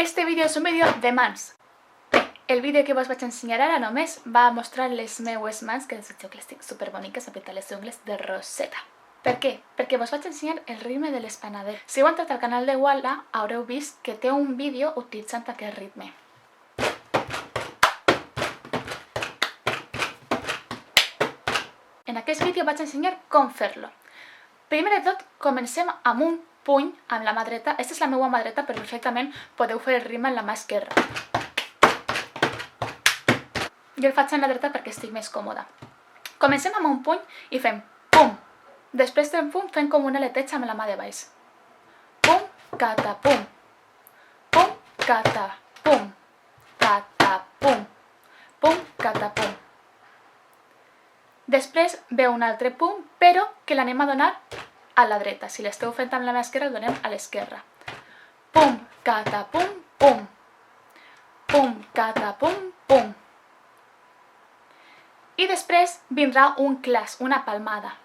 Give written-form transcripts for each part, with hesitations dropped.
Este vídeo és un vídeo de mans. Bé, el vídeo que vos vaig ensenyar ara només va mostrar les meues mans, que desitjo que estic superboniques, a pintar les ungles de roseta. Per què? Perquè vos vaig ensenyar el ritme de l'espanader. Si heu entrat al canal de Walla, haureu vist que té un vídeo utilitzant aquest ritme. En aquest vídeo vaig ensenyar com fer-lo. Primer de tot, comencem amb un puny amb la mà dreta. Aquesta és la meva mà dreta, però perfectament podeu fer el ritme amb la mà esquerra. Jo el faig amb la dreta perquè estic més còmoda. Comencem amb un puny i fem pum. Després del pum fem com un aleteig amb la mà de baix. Pum, cata, pum. Pum, cata, pum. Cata, pum. Pum, cata, pum. Després ve un altre pum, però que l'anem a donar a la dreta. Si l'esteu fent amb la mà esquerra, el donem a l'esquerra. Pum, cata, pum, pum. Pum, cata, pum, pum. I després vindrà un clas, una palmada.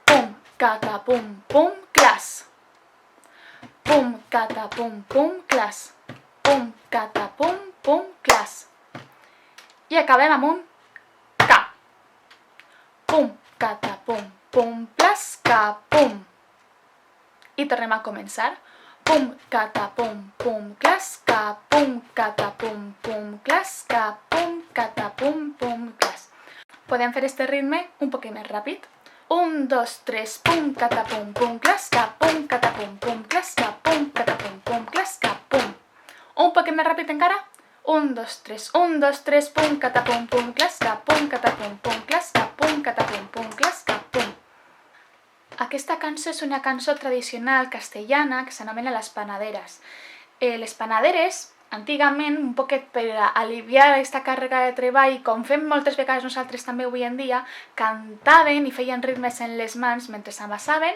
Pum, cata, pum, pum, clas. Pum, cata, pum, pum, clas. Pum, cata, pum, pum, clas. I acabem amb un ca. Pum, cata, pum, pum, plas, ca, pum. I tornem a començar. Pum, cata, pum, pum, clas, ca, pum, cata, pum, pum, clas, ca, pum, cata, pum, pum, clas. Podem fer este ritme un poquet més ràpid. 1, 2, 3, pum, cata, pum, pum, clas, ca, pum, cata, pum, pum, clas, ca, pum, cata, pum, pum, clas, ca, pum. Un poquet més ràpid encara. 1, 2, 3, 1, 2, 3, pum, cata, pum, pum, clas, ca, pum, cata, pum, pum, clas, ca, pum, cata, pum, pum, clas, ca, pum. Aquesta cançó és una cançó tradicional castellana que s'anomena Les Panaderes. Les panaderes, antigament, un poquet per aliviar aquesta càrrega de treball, com fem moltes vegades nosaltres també avui en dia, cantaven i feien ritmes en les mans mentre s'amassaven,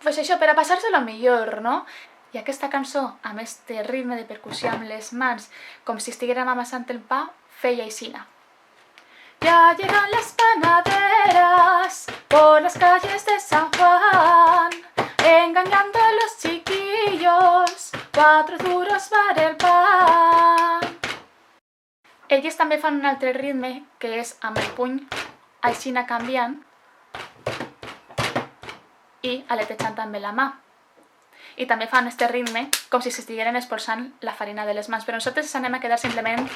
pues això, per a passar-se-lo millor, no? I aquesta cançó, amb este ritme de percussió amb les mans, com si estiguérem amassant el pa, feia aixina. Ya llegan las panaderas por las calles de San Juan, engañando a los chiquillos, 4 duros para el pan. Elles també fan un altre ritme, que és amb el puny aixina canviant i aletejant també la mà. I també fan este ritme com si s'estigueren espolsant la farina de les mans, però nosaltres ens anem a quedar simplement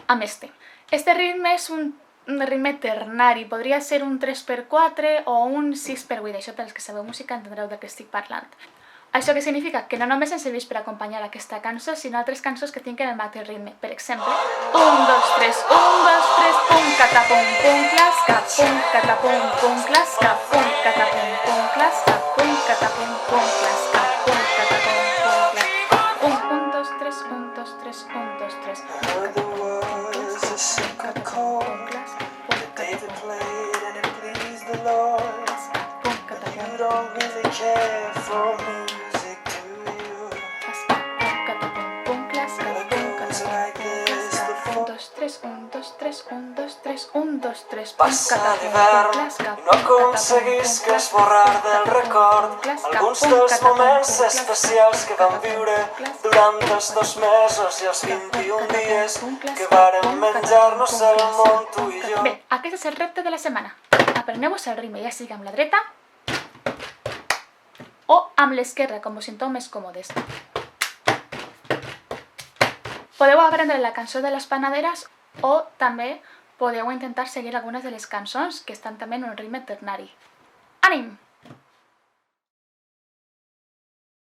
amb este. Este ritme és un ritme ternari, podria ser un 3x4 o un 6x8, això pels que sabeu música entendreu de què estic parlant. Això què significa? Que no només ens serveix per acompanyar aquesta cançó, sinó altres cançons que tinguin el mateix ritme. Per exemple, 1, 2, 3, 1, 2, 3, pum, cata, pum, pum, clas, ca, pum, cata, pum, pum, clas, ca, pum, cata, pum, pum, clas, ca, pum, cata, pum, pum, clas, ca, pum, cata, pum, pum, clas. 1, 2, 3, 1, 2, 3, 1, 2, 3, Passa l'hivern i no aconseguisc esborrar del record alguns dels moments especials que vam viure durant els 2 mesos i els 21 dies que vàrem menjar-nos el món tu i jo. Bé, aquest és el repte de la setmana. Apreneu-vos el ritme, ja sigui amb la dreta o amb l'esquerra, com us senteu més còmodes. Podeu aprendre la cançó de les panaderes o també podeu intentar seguir algunes de les cançons que estan també en un ritme ternari. Ànim!